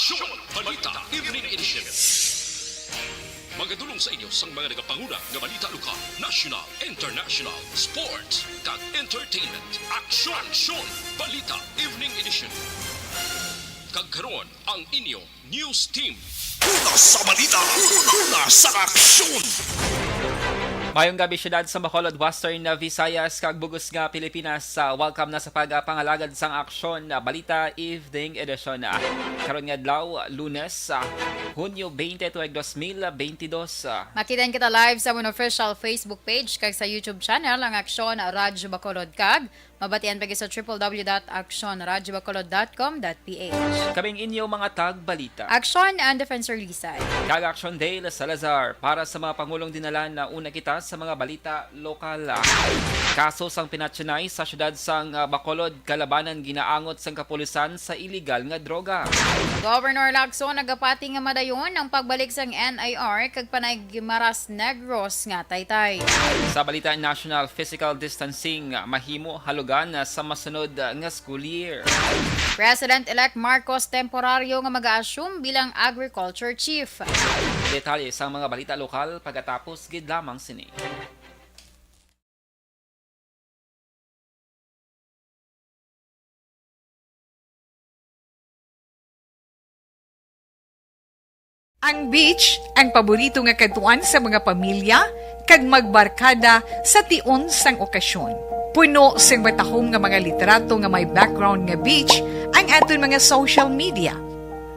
Aksyon! Balita Evening Edition. Magadulong sa inyo sang mga nagapanguna nga balita lokal, national, international, sports, kag entertainment. Aksyon! Balita Evening Edition. Kag karon ang inyo news team. Una sa balita, una sa aksyon. Mayong gabi syudad sa Bacolod, Western Visayas, kag bugos nga Pilipinas. Welcome na sa pagpangalagad sang aksyon na Balita Evening Edition. Karon nga adlaw, Lunes, Hunyo 20, 2022. Makitan kita live sa mong official Facebook page kag sa YouTube channel ang Aksyon Radyo Bacolod kag mabatian pagi sa www.aksyonradyobacolod.com.ph. Kaming inyo mga tag-balita. Aksyon and Defensor Lisay. Kag Aksyon Dale Salazar para sa mga Pangulong dinalan na una kita sa mga balita lokal. Kaso sang pinatsinay sa syudad sang Bacolod, kalabanan ginaangot sang kapulisan sa illegal nga droga. Governor Lacson nagapati nga madayon ang pagbalik sang NIR kag panay Gimaras Negros nga taytay. Sa balita national, physical distancing mahimo halugan sa masunod nga school year. President-elect Marcos temporaryo nga mag-a-assume bilang agriculture chief. Detalye sa mga balita lokal pagkatapos gid lamang sini. Ang beach, ang paborito nga katuan sa mga pamilya, kag magbarkada sa tion sang okasyon. Puno sang batahom nga mga literato nga may background nga beach ang aton mga social media.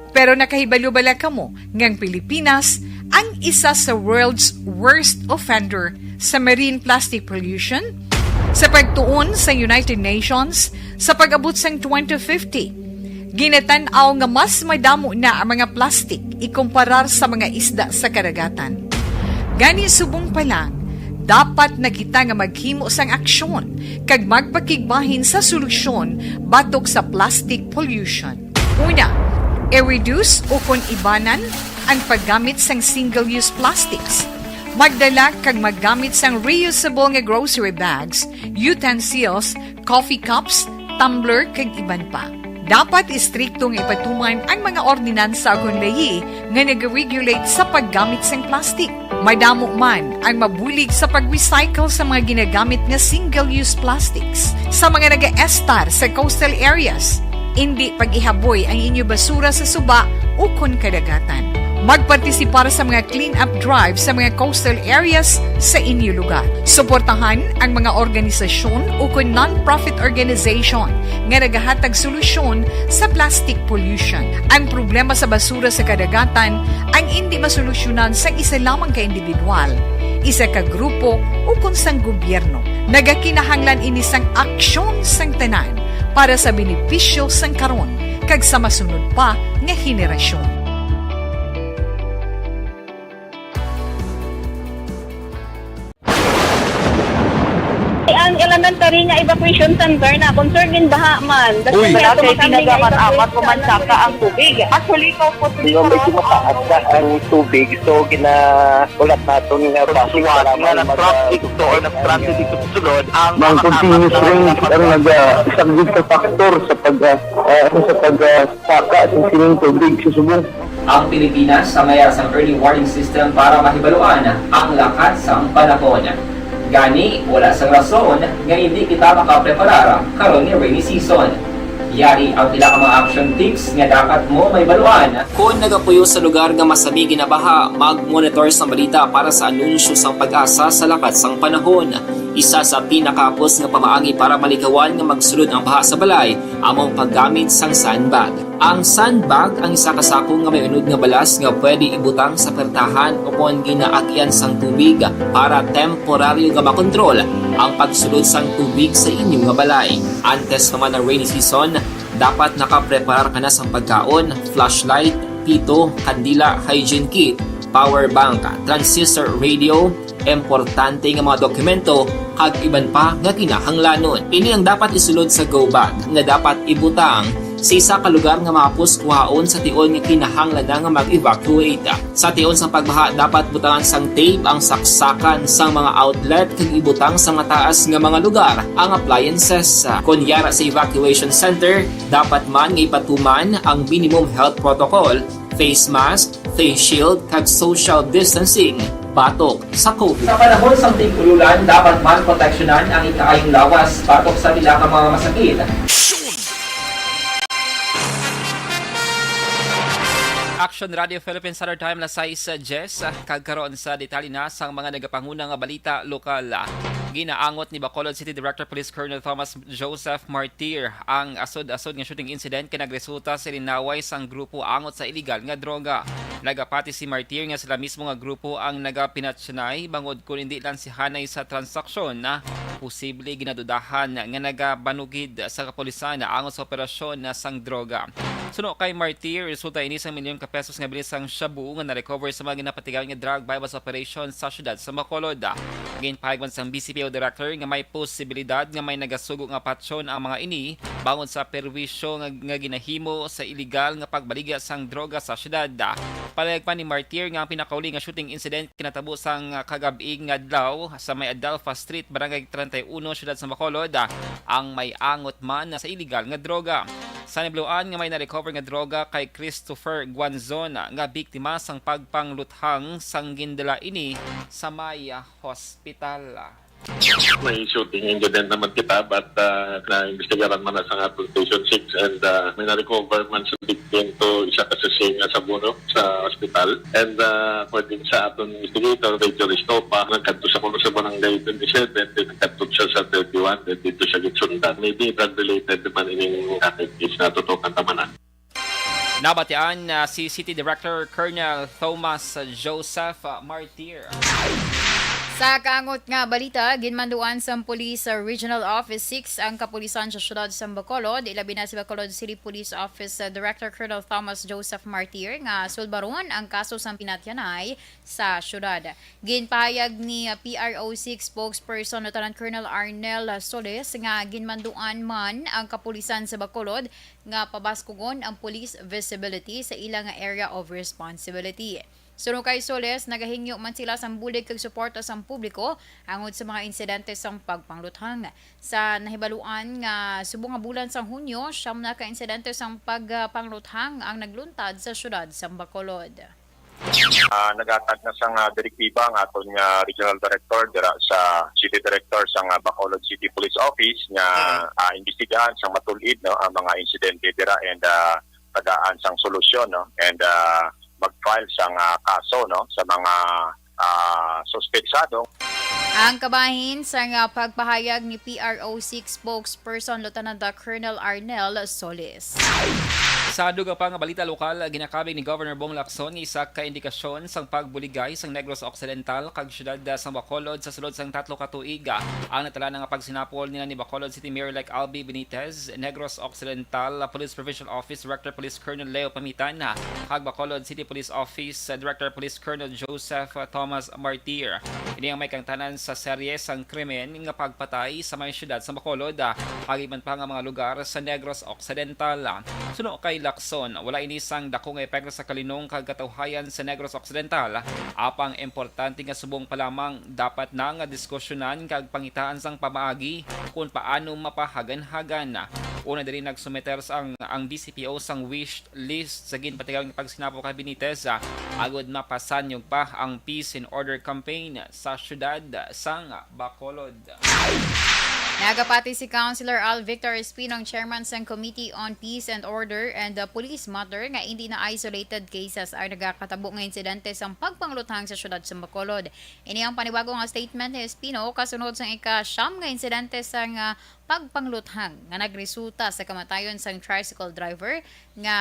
Pero nakahibalo-bala kamo ngang Pilipinas ang isa sa world's worst offender sa marine plastic pollution? Sa pagtuon sa United Nations, sa pag-abot sang 2050, ginatanaw nga mas madamo na ang mga plastic ikumparar sa mga isda sa karagatan. Gani subong pa lang, dapat na kita nga maghimo sang aksyon kag magpakigbahin sa solusyon batok sa plastic pollution. Una, i-reduce o kung ibanan ang paggamit sang single-use plastics. Magdala kag maggamit sang reusable nga grocery bags, utensils, coffee cups, tumbler kag iban pa. Dapat istriktong ipatuman ang mga ordinansa kung layi nga nag-regulate sa paggamit sang plastic. Madamo man ang mabulig sa pag-recycle sa mga ginagamit nga single-use plastics. Sa mga nag-estar sa coastal areas, hindi pag-ihaboy ang inyo basura sa suba o kun kadagatan. Magpartisipar sa mga clean-up drive sa mga coastal areas sa inyo lugar. Suportahan ang mga organisasyon o kung non-profit organization nga nagahatag solusyon sa plastic pollution. Ang problema sa basura sa kadagatan ang hindi masolusyonan sa isa lamang ka individual, isa ka grupo o kung sang gobyerno. Nagakinahanglan ini sang aksyon sang tanan para sa benepisyo sang karon kag sa masunod pa nga henerasyon. Ang elementary nga evacuation center na concern din baha man. Uy, kasi pinagamat-amat pumansaka ang tubig. Actually, po Yung medyo mataas na ang tubig, so ginaulat natin nga pasuwat nga nag-traffic to or nag-transit dito sa sunod ang ng continuous range ang nag-subject sa factor sa pagsaka sa sining tubig sa subong. Ang Pilipinas sa mayar sang early warning system para mahibaluan ang lakat sang panahon. Gani, wala sang rason nga hindi kita makapreparar karon ni rainy season. Yari ang pila ka mga action tips nga dapat mo may baluan. Kung nagapuyo sa lugar nga masabi ginabaha, mag-monitor sa balita para sa anunsyo sang pag-asa sa lakat sang panahon. Isa sa pinakapos nga pamaagi para malikawan nga magsulod ang baha sa balay, among paggamit sang sandbag. Ang sandbag ang isa kasakong nga may unod nga balas nga pwede ibutang sa pertahan upon ginaagyan sang tubig para temporaryo nga makontrol ang pagsulod sang tubig sa inyong nga balay. Antes naman ng rainy season, dapat nakapreparar ka na sang pagkaon, flashlight, pito, kandila, hygiene kit, power bank, transistor radio, importante nga mga dokumento kag iban pa nga kinahanglanon. Ini ang dapat isulod sa go bag nga dapat ibutang sa isa ka lugar nga mapus kuhaon sa tion nga kinahanglan nga mag-evacuate. Sa tion sang pagbaha dapat butangan sang tape ang saksakan sang mga outlet kag ibutang sa mga taas nga mga lugar ang appliances. Kunyara sa evacuation center, dapat man nga ipatuman ang minimum health protocol, face mask, face shield kag social distancing batok sa COVID. Sa panahon sa tig-ululan, dapat man proteksyonan ang ikaayong lawas batok sa ilang mga masakit. Action Radio Philippines Standard Time la 6:10 kagkaroon sa detalye na sang mga nagapanguna nga balita lokal. Ginaangot ni Bacolod City Director Police Colonel Thomas Joseph Martir ang asod-asod nga shooting incident kay nagresulta sa linaway sang grupo angot sa illegal nga droga. Nagapati si Martir nga sila mismo nga grupo ang nagapinatsanay bangod kun hindi lang si hanay sa transaksyon na posible ginadudahan nga nagabanugid sa kapulisan na angot sa operasyon na sang droga. Suno kay Martir, resulta ini sa milyon ka pesos nga bilis ang shabu nga na-recover sa mga ginapatigaw nga drug bypass operation sa syudad sa Bacolod. Ginpahagman sang BCPO Director nga may posibilidad nga may nagasugo nga patsyon ang mga ini bangon sa perwisyo nga ginahimo sa illegal nga pagbaligya sang droga sa syudad. Palayag pa ni Martir nga ang pinakauli nga shooting incident kinatabo sang kagabi nga adlaw sa may Adelpha Street, Barangay 31, syudad sa Bacolod, ang may angot man sa illegal nga droga. Sa nibluan nga may na-recover nga droga kay Christopher Guanzon nga biktima sang pagpangluthang sang gindala ini sa may hospital. May shooting incident naman kita but na-investigaran man na sa atong Station 6 and may na-recover man sa victim to isa ka sa Sabuno sa hospital. And according sa atong investigator, Rachel Estopa, nagkadto sa kuno sa barangay 27, nagkadto siya sa 31, and dito siya gitsundan. Maybe drug-related naman ining case na tutukan tamanan. Nabatian si City Director Colonel Thomas Joseph Martir. Sa kaangot nga balita, ginmanduan sa Police Regional Office 6 ang kapulisan sa syudad sa Bacolod. Ilabi na si Bacolod City Police Office Director Colonel Thomas Joseph Martir nga sulbaron ang kaso sa pinatyanay sa syudad. Ginpahayag ni PRO6 spokesperson Lieutenant Colonel Arnel Solis nga ginmanduan man ang kapulisan sa Bacolod nga pabaskugon ang police visibility sa ilang area of responsibility. Sunod kay Soles, nagahingyo man sila sa bulig kag suporta sa publiko angod sa mga insidente sang pagpangluthang. Sa nahibaluan nga subong nga bulan sang Hunyo, siyam na ka insidente sang pagpangluthang ang nagluntad sa syudad sa Bacolod. Nagatag na sang direktiba ang aton nga regional director dira sa city director sang Bacolod City Police Office nga imbestigahan sang matulid no ang mga insidente dira and tagaan sang solusyon no and mag-file sang kaso no sa mga suspetsado. Ang kabahin sa pagpahayag ni PRO6 spokesperson Lieutenant Colonel Arnel Solis. Sa dugang pa nga balita lokal, ginakabig ni Governor Bong Lacson isa ka indikasyon sang pagbuligay sang Negros Occidental kag syudad sa Bacolod sa sulod sang 3 ka tuig. Ang natala nga pagsinapol nila ni Bacolod City Mayor like Albi Benitez, Negros Occidental Police Provincial Office Director Police Colonel Leo Pamitan, kag Bacolod City Police Office Director Police Colonel Joseph Thomas Martir. Ini ang may kangtanan sa serye sang krimen nga pagpatay sa mga syudad sa Bacolod, kagiban pa nga mga lugar sa Negros Occidental. Suno kay Lacson, wala inisang dakong epekto sa kalinong kag katawhayan sa Negros Occidental. Apang importante nga subong pa lamang dapat na nga diskusyonan kag pangitaan sang pamaagi kung paano mapahagan-hagan. Una din nagsumeter ang DCPO sang wish list sa ginpatigaw ng pagsinapo kay Benitez agod mapasanyog pa ang Peace and Order campaign sa syudad sang Bacolod. Nagapati si Councilor Al Victor Espino, ang chairman ng Committee on Peace and Order and the Police Matter, nga hindi na isolated cases ay nagakatabo ng insidente sa pagpangluthang sa syudad sa Bacolod. Ini ang panibagong statement ni Espino kasunod sa ika-siyam nga insidente sa pagpangluthang nga nagresulta sa kamatayon sang tricycle driver nga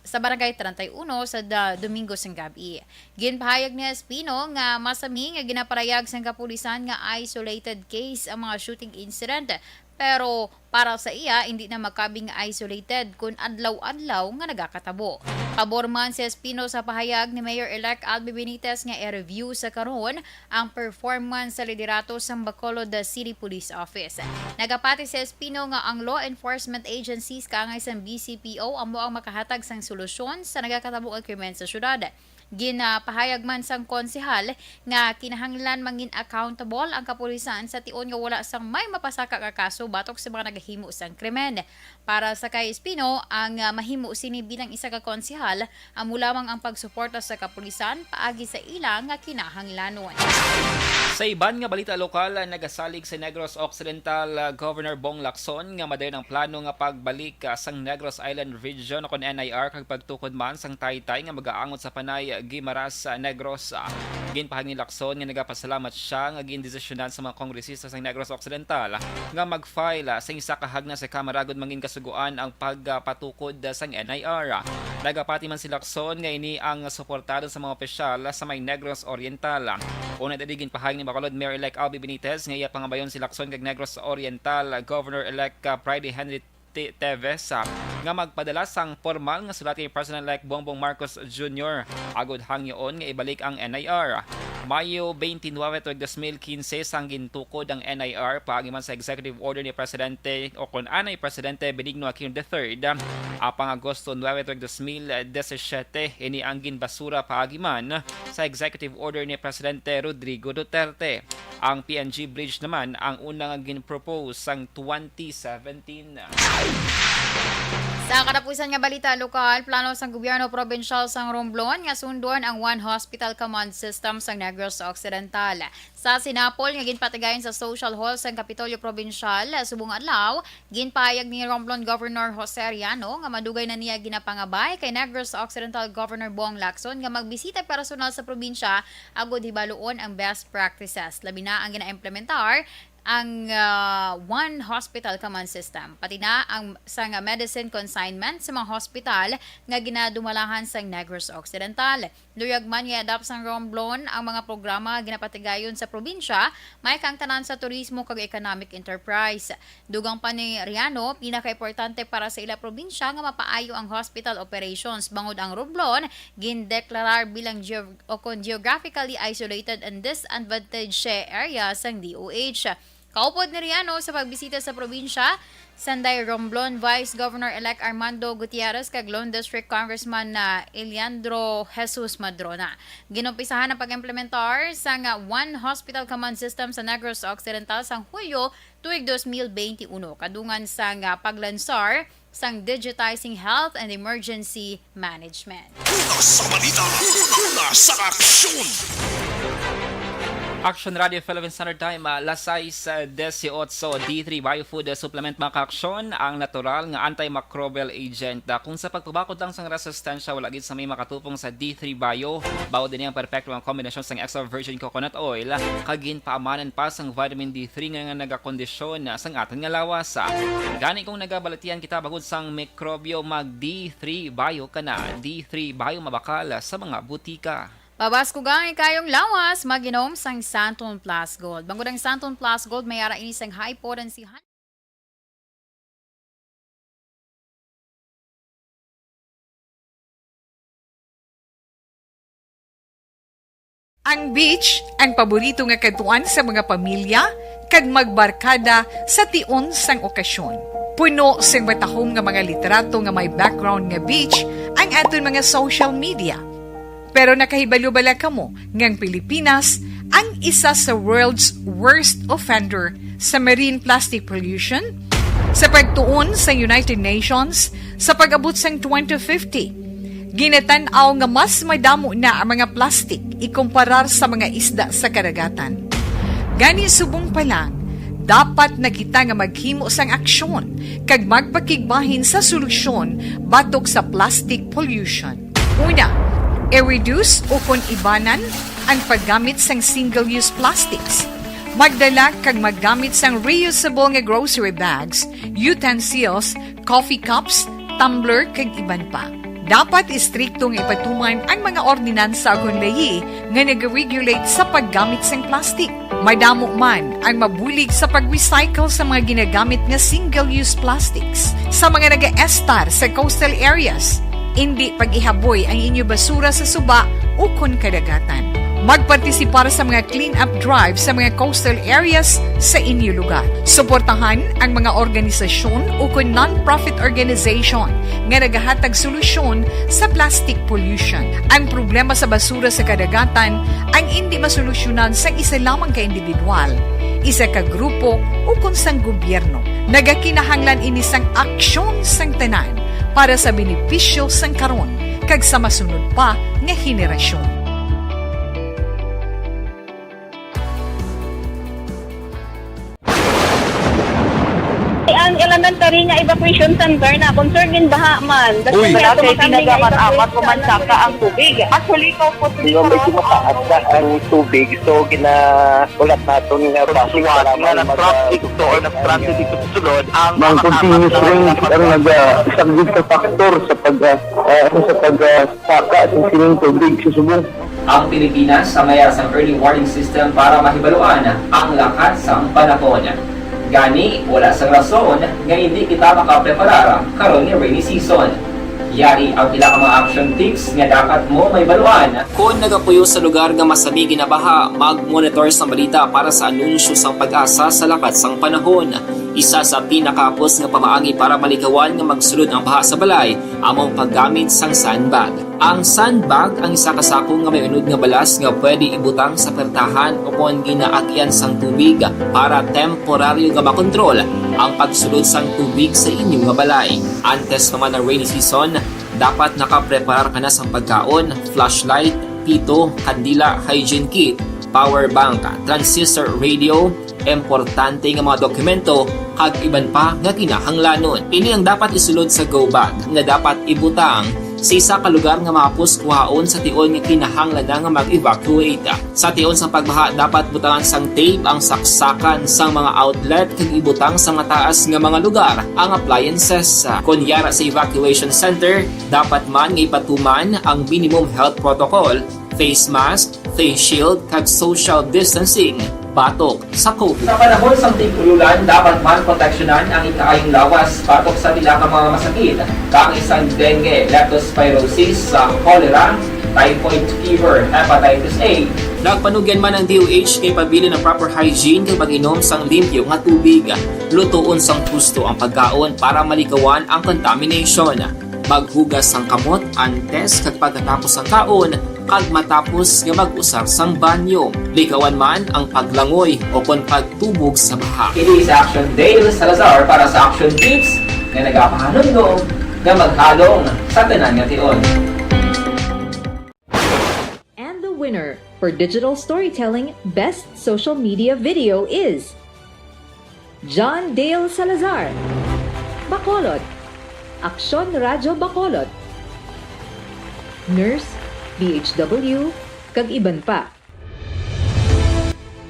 sa Barangay 31 sa Domingo sang gabi. Ginpahayag ni Espino nga masami nga ginaparayag sang kapulisan nga isolated case ang mga shooting incident pero para sa iya hindi na makabing isolated kun adlaw-adlaw nga nagakatabo. Pabor man si Espino sa pahayag ni Mayor-elect Albi Benitez nga i-review sa karon ang performance sa liderato sa Bacolod City Police Office. Nagapati si Espino nga ang law enforcement agencies kaangay sa BCPO amo ang makahatag sang solusyon sa nagakatabo nga krimen sa syudad. Ginapahayag man sang konsehal nga kinahanglan mangin accountable ang kapulisan sa tion nga wala sang may mapasaka ka kaso batok sa mga nagahimo sang krimen. Para sa kay Espino, ang mahimo sini bilang isa ka konsehal amo lamang ang pagsuporta sa kapulisan paagi sa ilang nga kinahanglanon. Sa iban nga balita lokal, nagasalig sa Negros Occidental Governor Bong Lacson nga madayon ang plano nga pagbalik sang Negros Island Region kon NIR kag pagtukod man sang Taytay nga magaangot sa Panay Guimaras Negros. Ginpahag ni Lacson nga nagapasalamat siya nga gindesisyonan sa mga kongresista sa Negros Occidental nga mag-file sa isa ka hagna sa Kamara gud mangin kasuguan ang pagpatukod sang NIR. Nagapati man si Lacson nga ini ang suportado sa mga opisyal sa may Negros Oriental. Una dadigin pahag ni Bacolod Mayor-elect Albi Benitez nga iya pangabayon si Lacson kag Negros Oriental Governor-elect Friday Henry Teves nga magpadala sang formal nga sulat kay President-elect Bongbong Marcos Jr. agud hangyoon nga ibalik ang NIR. Mayo 29, 2015 sang gintukod ang NIR paagi man sa executive order ni Presidente o kon anay Presidente Benigno Aquino III. Apang Agosto 9, 2017 ini ang ginbasura paagi man sa executive order ni Presidente Rodrigo Duterte. Ang PNG Bridge naman ang unang gin-propose sang 2017. Sa katapusan nga balita lokal, plano sang gobyerno provincial sang Romblon nga sundon ang One Hospital Command System sang Negros Occidental. Sa Sinapol nga ginpatigayon sa Social Hall sang Kapitolyo Provincial subong adlaw, ginpayag ni Romblon Governor Jose Ariano nga madugay na niya ginapangabay kay Negros Occidental Governor Bong Lacson nga magbisita personal sa probinsya agud hibaluon ang best practices. Labi na ang gina-implementar ang One Hospital Command System, pati na ang sang medicine consignment sa mga hospital nga ginadumalahan sa Negros Occidental. Luyag man i-adapt sang Romblon ang mga programa ginapatigayon sa probinsya, may kang tanan sa turismo kag economic enterprise. Dugang pa ni Riano, pinaka-importante para sa ila probinsya nga mapaayo ang hospital operations. Bangod ang Romblon, gindeklarar bilang geographically isolated and disadvantaged area sang DOH. Kaupod ni Riano sa pagbisita sa probinsya, Sanday Romblon Vice Governor-elect Armando Gutierrez kag Lone District Congressman Eliandro Jesus Madrona. Ginumpisahan ang pag-implementar sa One Hospital Command System sa Negros Occidental sang Hulyo tuig 2021 kadungan sa paglansar sang Digitizing Health and Emergency Management. Una sa balita, una sa aksyon! Action Radio Philippine Standard Time, lasay sa 18, D3 Biofood Supplement mga kaaksyon, ang natural nga antimicrobial agent. Kung sa pagpabakod lang sang resistensya, wala gid sa may makatupong sa D3 Bio, bawod din ang perfecto ang kombinasyon sang extra virgin coconut oil, kagin paamanan pa sang vitamin D3 nga nagakondisyon sang aton nga lawas. Gani kung nagabalatian kita bagod sang mikrobyo, mag D3 Bio ka na. D3 Bio mabakal sa mga butika. Pabaskugang kayong lawas, mag-inom sang Santon Plus Gold. Bangod ang Santon Plus Gold, may ara ini sang high potency. Ang beach, ang paborito nga katuan sa mga pamilya, kag magbarkada sa tion sang okasyon. Puno sang batahom nga mga literato nga may background nga beach, ang aton mga social media. Pero nakahibalo-bala kamo ngang Pilipinas ang isa sa world's worst offender sa marine plastic pollution? Sa pagtuon sa United Nations, sa pag-abot sang 2050, ginatanaw nga mas madamo na ang mga plastic ikumparar sa mga isda sa karagatan. Gani subong pa lang, dapat na kita nga maghimo sang aksyon kag magpakigbahin sa solusyon batok sa plastic pollution. Una, i-reduce o kung ibanan ang paggamit sang single-use plastics. Magdala kag maggamit sang reusable nga grocery bags, utensils, coffee cups, tumbler kag iban pa. Dapat istriktong ipatuman ang mga ordinansa kung layi nga nag-regulate sa paggamit sang plastic. Madamo man ang mabulig sa pag-recycle sa mga ginagamit nga single-use plastics sa mga nag-estar sa coastal areas. Hindi pag-ihaboy ang inyo basura sa suba o kun kadagatan. Magpartisipar sa mga clean-up drive sa mga coastal areas sa inyo lugar. Suportahan ang mga organisasyon o kun non-profit organization nga nagahatag solusyon sa plastic pollution. Ang problema sa basura sa kadagatan ang hindi masolusyonan sa isa lamang ka individual, isa ka grupo o kun sang gobyerno. Nagakinahanglan ini sang aksyon sang tanan para sa benepisyo sang karon kag sa masunod pa nga henerasyon. Ang elementary nga evacuation center na concern din baha man. Uy, kasi tinagaman amat pumansaka ang tubig. Actually, ikaw po Yung medyo mataas na ang tubig, so ulat natin nga Pasuwat nga nag-traffic to or nag-transit dito sa sulod ang ng continuous rain ang nag-subject sa factor sa pagsaka at sining tubig sa subong. Ang Pilipinas sa mayroon sa early warning system para mahibaluan ang lakat sa panahon. Gani, wala sa rason nga hindi kita makapreparar karon ni rainy season. Yari ang pila ka mga action tips nga dapat mo may baluan. Kung nagapuyo sa lugar nga masabi ginabaha, mag-monitor sa balita para sa anunsyo sang pag-asa sa lakat sang panahon. Isa sa pinakapos nga pamaagi para malikawan nga magsulod ang baha sa balay, among paggamit sang sandbag. Ang sandbag ang isa kasakong nga may unod nga balas nga pwede ibutang sa pertahan upon ginaagyan sang tubig para temporaryo nga makontrol ang pagsulod sang tubig sa inyong nga balay. Antes naman ng rainy season, dapat nakapreparar ka na sang pagkaon, flashlight, pito, kandila, hygiene kit, power bank, transistor radio, importante nga mga dokumento kag iban pa nga kinahanglanon. Ini ang dapat isulod sa go bag nga dapat ibutang sa isa ka lugar nga mapus kuhaon sa tion nga kinahanglan nga mag-evacuate. Sa tion sa pagbaha dapat butangan sang tape ang saksakan sang mga outlet kag ibutang sa mga taas nga mga lugar ang appliances. Kunyara sa evacuation center, dapat man nga ipatuman ang minimum health protocol, face mask, face shield kag social distancing. Batok sa COVID. Sa panahon sa tig-ululan, dapat man proteksyonan ang ikaayong lawas batok sa pila ka mga masakit. Kang isang dengue, leptospirosis, cholera, typhoid fever, hepatitis A. Nagpanugyan man ang DOH kay pabili ng proper hygiene kay pag-inom sang limpyo nga tubig. Lutuon sang husto ang pagkaon para malikawan ang contamination. Maghugas sang kamot antes kag pagkatapos ang kaon kag matapos nga mag-usar sang banyo. Likawan man ang paglangoy o kon pagtubog sa baha. It is Action Dale Salazar para sa action tips na nagapahanong nga maghalong sa tanan nga tion. And the winner for Digital Storytelling Best Social Media Video is John Dale Salazar, Bacolod, Aksyon Radyo Bacolod, Nurse, BHW, kag iban pa.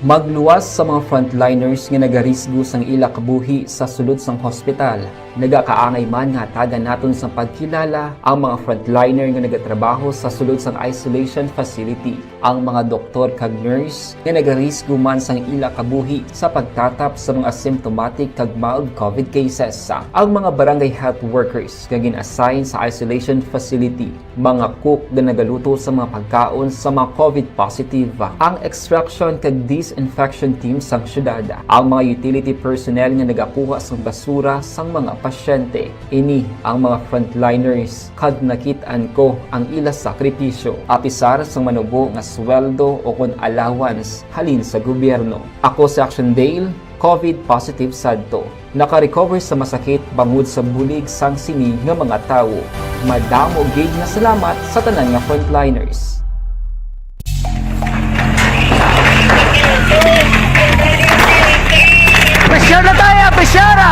Magluwas sa mga frontliners nga nagarisgo sang ila kabuhi sa sulod sang hospital. Nagakaangay man nga tagan naton sa pagkilala ang mga frontliner nga nagatrabaho sa sulod sang isolation facility. Ang mga doktor kag nurse nga nagarisgo man sang ila kabuhi sa pagtatap sa mga symptomatic kag mild COVID cases. Ang mga barangay health workers nga gin-assign sa isolation facility, mga cook nga nagaluto sa mga pagkaon sa mga COVID positive. Ang extraction kag disinfection team sang syudad, ang mga utility personnel nga nagakuha sang basura sang mga pasyente. Ini ang mga frontliners kad nakitaan ko ang ila sakripisyo apisar sang manubo nga sweldo o kon allowance halin sa gobyerno. Ako si Action Dale, COVID positive sadto. Naka-recover sa masakit bangod sa bulig sang sini nga mga tawo. Madamo gid nga salamat sa tanan nga frontliners. Presyar na tayo! Presyara!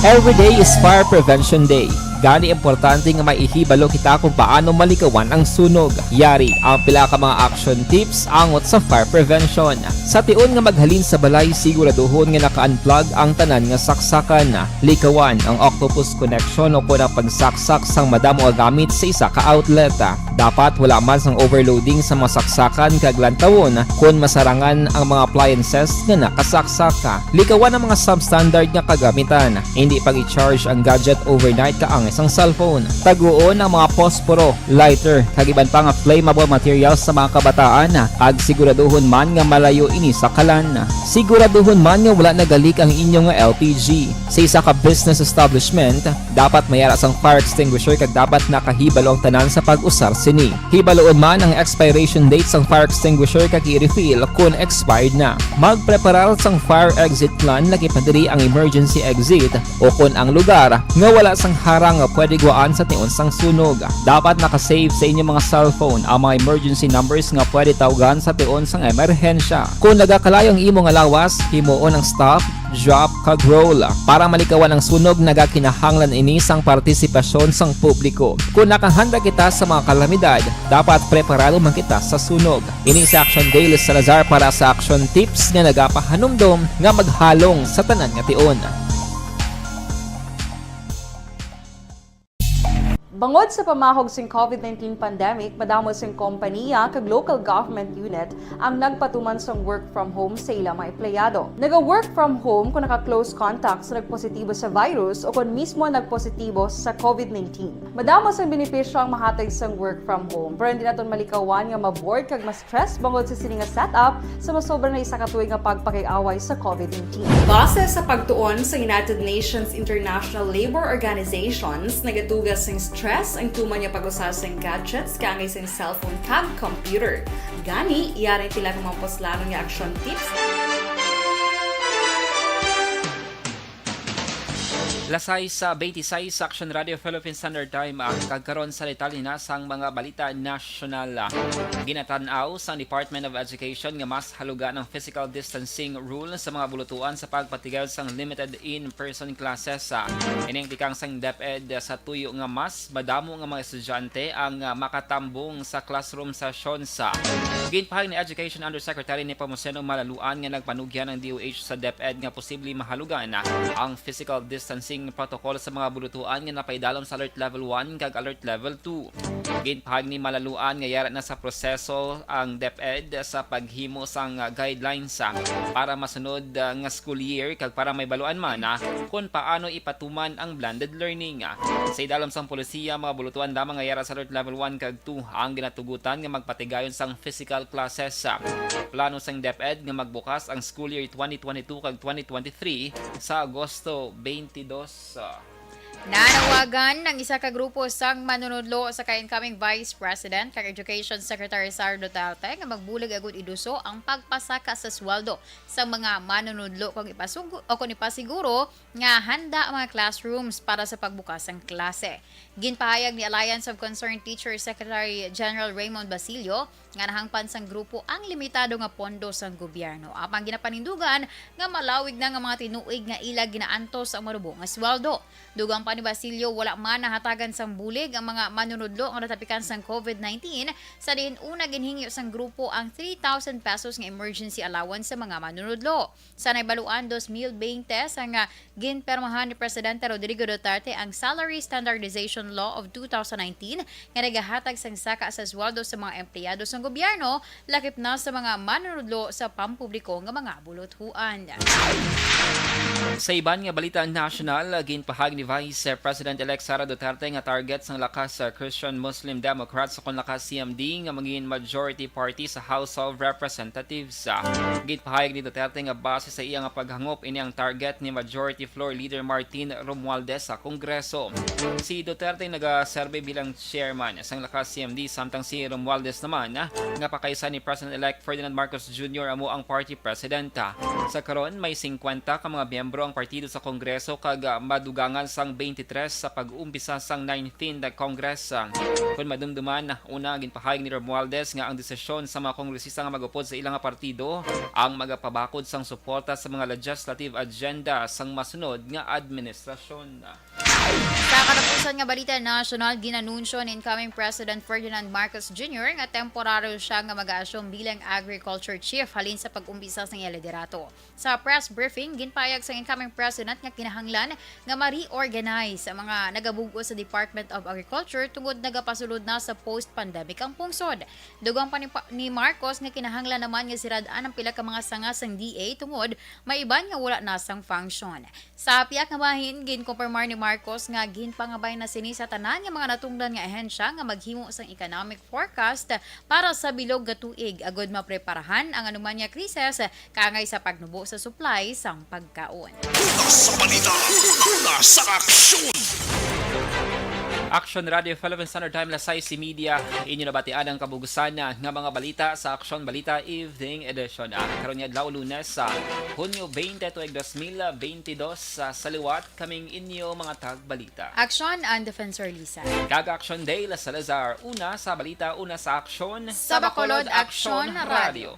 Every day is Fire Prevention Day. Gani importante nga maihibalo kita kung paano malikawan ang sunog. Yari ang pila ka mga action tips angot sa fire prevention. Sa tiun nga maghalin sa balay, siguraduhon nga naka-unplug ang tanan nga saksakan. Likawan ang octopus connection o kung ang pagsaksak sang madamo nga gamit sa isa ka outlet. Dapat wala man sang overloading sa mga saksakan kag lantawon kung masarangan ang mga appliances nga nakasaksaka. Likawan ang mga substandard nga kagamitan. Hindi pag i-charge ang gadget overnight kaangis ang cellphone. Taguon ang mga posporo, lighter, kag iban pa nga flammable materials sa mga kabataan. Ag siguraduhon man nga malayo ini sa kalan. Siguraduhon man nga wala nagalik ang inyong nga LPG. Sa isa ka business establishment, dapat mayara sang fire extinguisher kag dapat nakahibalo ang tanan sa pag-usar sini. Hibaloon man ang expiration date sang fire extinguisher kag i-refill kung expired na. Magpreparar sang fire exit plan lagi padiri ang emergency exit o kung ang lugar nga wala sang harang nga pwede guaan sa tiun sang sunog. Dapat nakasave sa inyong mga cellphone ang mga emergency numbers nga pwede tawagan sa tiun sang emerhensya. Kung nagakalayo ang imong alawas, himuon ang stop, drop kag roll. Para malikawan ang sunog, nagakinahanglan ini sang partisipasyon sang publiko. Kung nakahanda kita sa mga kalamidad, dapat preparado man kita sa sunog. Ini sa Action Dale Salazar para sa action tips nga nagapahanumdom nga maghalong sa tanan nga tion. Bangod sa pamahog sing COVID-19 pandemic, madamo sing kompanya kag local government unit ang nagpatuman sang work from home sa ilang mga empleyado. Naga-work from home kung naka-close contact sa nagpositibo sa virus o kung mismo nagpositibo sa COVID-19. Madamo sang benepisyo ang mahatag sang work from home, pero hindi naton malikawan nga ma-bored kag ma-stress bangod sa sini nga setup sa masobra na isa ka tuig nga pagpakiaway sa COVID-19. Base sa pagtuon sa United Nations International Labour Organizations, nagatugas sing stress ang tuman niya pag-usar sa gadgets kangay sa cellphone kag computer. Gani, iyarin tila ng mga poslano nga action tips. Lasay sa 26 sa Action Radio Philippine Standard Time ang kagkaroon sa detalye sang mga balita nasyonal. Ginatanaw sa Department of Education nga mas haluga ng physical distancing rule sa mga bulutuan sa pagpatigil sang limited in-person classes. Ining tikang sang DepEd sa tuyo nga mas madamo nga mga estudyante ang makatambong sa classroom session sa ginpahag ni Education Undersecretary ni Pamuseno Malaluan nga nagpanugyan ng DOH sa DepEd nga posible mahalugan ang physical distancing protocol sa mga bulutuan nga napaidalom sa Alert Level 1 kag Alert Level 2. Ginpahag ni Malaluan nga yara na sa proseso ang DepEd sa paghimo sang guidelines para masunod nga school year kag para may baluan man kung paano ipatuman ang blended learning. Sa idalom sang polisiya, mga bulutuan lamang nga yara sa Alert Level 1 kag 2 ang ginatugutan nga magpatigayon sang physical classes. Plano sang DepEd nga magbukas ang school year 2022 kag 2023 sa Agosto 22. Nanawagan ng isa ka grupo sang manunudlo sa ka-incoming Vice President kag Education Secretary Sara Duterte nga magbulig agud iduso ang pagpasaka sa sweldo sa mga manunudlo kung ipasiguro nga handa ang mga classrooms para sa pagbukas ng klase. Ginpahayag ni Alliance of Concerned Teachers Secretary General Raymond Basilio nga nahangpan sang grupo ang limitado nga pondo sang gobyerno. Apang ginapanindugan nga malawig na nga mga tinuig nga ila ginaantos ang marubo nga sweldo. Dugang pa ni Basilio, wala man nahatagan sang bulig ang mga manunudlo ang natapikan sang COVID-19 sa diin una ginhingi sang grupo ang 3,000 pesos nga emergency allowance sa mga manunudlo. Sa naibaluan 2020 sang ginpermahan ni Presidente Rodrigo Duterte ang Salary Standardization Law of 2019 nga nagahatag sang saka sa sweldo sa mga empleyado sang gobyerno lakip na sa mga manunudlo sa pampubliko nga mga buluthuan. Sa iban nga balita national, ginpahag ni Vice President-elect Sara Duterte nga target sang lakas sa Christian Muslim Democrats kung lakas CMD nga maging majority party sa House of Representatives. Ginpahayag ni Duterte nga base sa iya nga paghangop ini ang target ni Majority Floor Leader Martin Romualdez sa Kongreso. Si Duterte nagaserbe bilang chairman sang lakas CMD samtang si Romualdez naman nga pakaysa ni President-elect Ferdinand Marcos Jr. amo ang party president. Sa karon may 50 ka mga miyembro ang partido sa Kongreso kag madugangan sang 23 sa pag-umpisa sang 19th Congress. Kung madumduman, una ginpahayag ni Romualdez nga ang desisyon sa mga kongresista nga magupod sa ilang partido ang magapabakod sang suporta sa mga legislative agenda sang masunod nga administrasyon. Sa katapusan nga balita national, ginanunsyo ni incoming President Ferdinand Marcos Jr. nga temporaryo siya nga mag-aasyong bilang Agriculture Chief halin sa pag-umbisa sa iyang liderato. Sa press briefing, ginpayag sa incoming President nga kinahanglan nga ma-reorganize ang mga nagabugo sa Department of Agriculture tungod nagapasulod na sa post-pandemic ang pungsod. Dugang pa ni Marcos nga kinahanglan naman nga siradaan ang pila ka mga sanga sang DA tungod maiban nga wala na sang function. Sa piyak nga bahin, ginkumpirmar ni Marcos nga ginpangabay na sini sa tanan nga mga natungdan nga ahensya nga maghimo sang economic forecast para sa bilog nga tuig agod mapreparahan ang anuman nga krisis kaangay sa pagnubo sa supply sang pagkaon. Sa balita, una sa aksyon! Action Radio Philippine Standard Time lasay si media inyo nabatian ang kabugusan nga mga balita sa Action Balita Evening Edition. Karon nga adlaw Lunes sa Hunyo 20 tuig 2022 sa liwat kaming inyo mga tagbalita. Action ang Defensor Lisa. Kag Action Day La Salazar, una sa balita, una sa aksyon Sa Bacolod Action Radio.